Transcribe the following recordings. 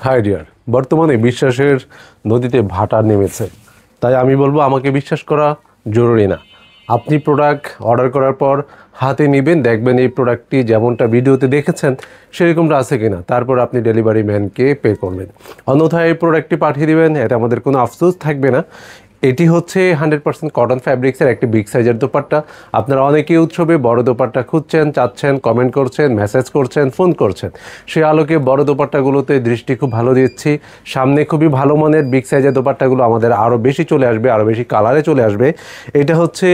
High deer, বর্তমানে বিশ্বাসের নদীতে ভাটা নেমেছে। তাই আমি বলবো আমাকে বিশ্বাস করা জরুরি না। আপনি প্রোডাক্ট অর্ডার করার পর হাতে নেবেন, দেখবেন এই প্রোডাক্টটি যেমনটা ভিডিওতে দেখেছেন সেরকমটা আছে কিনা, তারপর আপনি ডেলিভারি ম্যানকে পে করবেন। অন্যথায় এই প্রোডাক্টটি পাঠিয়ে দেবেন, এতে আমাদের কোনো আফসোস থাকবে না। এটি হচ্ছে 100% কটন ফ্যাব্রিক্সের একটি বিগ সাইজের দোপাট্টা। আপনারা অনেকেই উৎসবে বড় দোপাট্টা খুঁজছেন, চাচ্ছেন, কমেন্ট করছেন, মেসেজ করছেন, ফোন করছেন। সেই আলোকে বড় দোপাট্টাগুলোতে দৃষ্টি খুব ভালো দিচ্ছি। সামনে খুবই ভালো মানের বিগ সাইজের দোপাট্টাগুলো আমাদের আরও বেশি চলে আসবে, আরও বেশি কালারে চলে আসবে। এটা হচ্ছে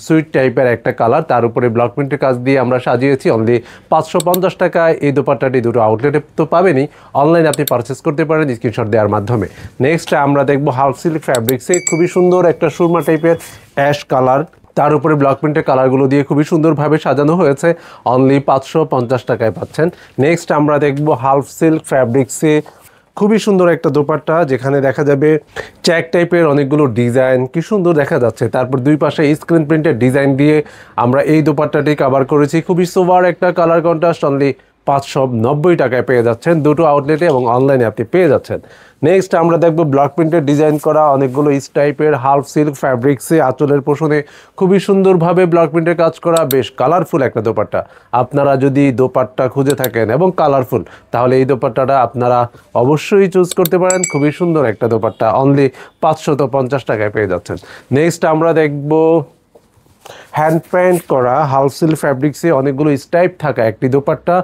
সুইট টাইপের একটা কালার, তার উপরে ব্লক প্রিন্টের কাজ দিয়ে আমরা সাজিয়েছি। অনলি 550 টাকায় এই দোপাট্টাটি দুটো আউটলেটে তো পাবেনই, অনলাইনে আপনি পারচেস করতে পারেন স্ক্রিনশট দেওয়ার মাধ্যমে। নেক্সট আমরা দেখবো হাফ সিল্ক ফ্যাব্রিক্সে খুবই সুন্দর একটা সুরমা টাইপের অ্যাশ কালার, তার উপরে ব্লক প্রিন্টের কালারগুলো দিয়ে খুবই সুন্দরভাবে সাজানো হয়েছে। অনলি 550 টাকায় পাচ্ছেন। নেক্সট আমরা দেখবো হাফ সিল্ক ফ্যাব্রিক্সে খুবই সুন্দর একটা দোপাট্টা, যেখানে দেখা যাবে চেক টাইপের অনেকগুলো ডিজাইন, কি সুন্দর দেখা যাচ্ছে। তারপর দুই পাশে স্ক্রিন প্রিন্টের ডিজাইন দিয়ে আমরা এই দোপাট্টাটি কভার করেছি। খুবই সোবার একটা কালার কন্ট্রাস্ট। অনলি 590 টাকায় পেয়ে যাচ্ছেন দুটো আউটলেটে, এবং অনলাইনে আপনি পেয়ে যাচ্ছেন। নেক্সট আমরা দেখব ব্লক প্রিন্টের ডিজাইন করা অনেকগুলো ইস টাইপের হাফ সিল্ক ফ্যাব্রিক্সে আঁচলের পোষণে খুবই সুন্দরভাবে ব্লক প্রিন্টের কাজ করা বেশ কালারফুল একটা দোপাট্টা। আপনারা যদি দোপাট্টা খুঁজে থাকেন এবং কালারফুল, তাহলে এই দোপাট্টাটা আপনারা অবশ্যই চুজ করতে পারেন। খুবই সুন্দর একটা দোপাট্টা, অনলি 550 টাকায় পেয়ে যাচ্ছেন। নেক্সট আমরা দেখব হ্যান্ড প্যান্ট করা হাফ সিল্ক ফ্যাব্রিক্সে অনেকগুলো স্টাইপ থাকা একটি দোপাট্টা,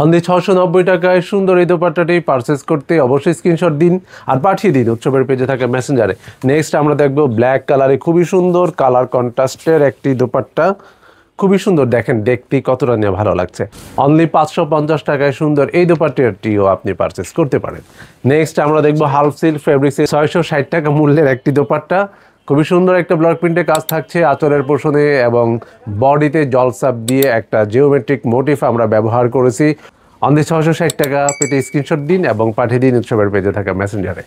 অনলি 690 টাকায়। সুন্দর এই দোপাট্টাটি পারচেস করতে অবশ্যই স্ক্রিনশট দিন আর পাঠিয়ে দিন উৎসবের পেজে থাকা মেসেঞ্জারে। নেক্সট আমরা দেখবো ব্ল্যাক কালারে খুবই সুন্দর কালার কন্ট্রাস্টের একটি দোপাট্টা, খুবই সুন্দর, দেখেন দেখতে কতটা নিয়ে ভালো লাগছে। অনলি 550 টাকায় সুন্দর এই দোপাট্টাটিও আপনি পারচেস করতে পারেন। নেক্সট আমরা দেখবো হাফ সিল্ক ফ্যাব্রিক্সে 660 টাকা মূল্যের একটি দোপাট্টা, খুবই সুন্দর একটা ব্লক প্রিন্টের কাজ থাকছে আঁচলের পোষণে, এবং বডিতে জলসাপ দিয়ে একটা জিওমেট্রিক মোটিভ আমরা ব্যবহার করেছি। অনলি 660 টাকা পেতে স্ক্রিনশট দিন এবং পাঠিয়ে দিন উৎসবের পেজে থাকা মেসেঞ্জারে।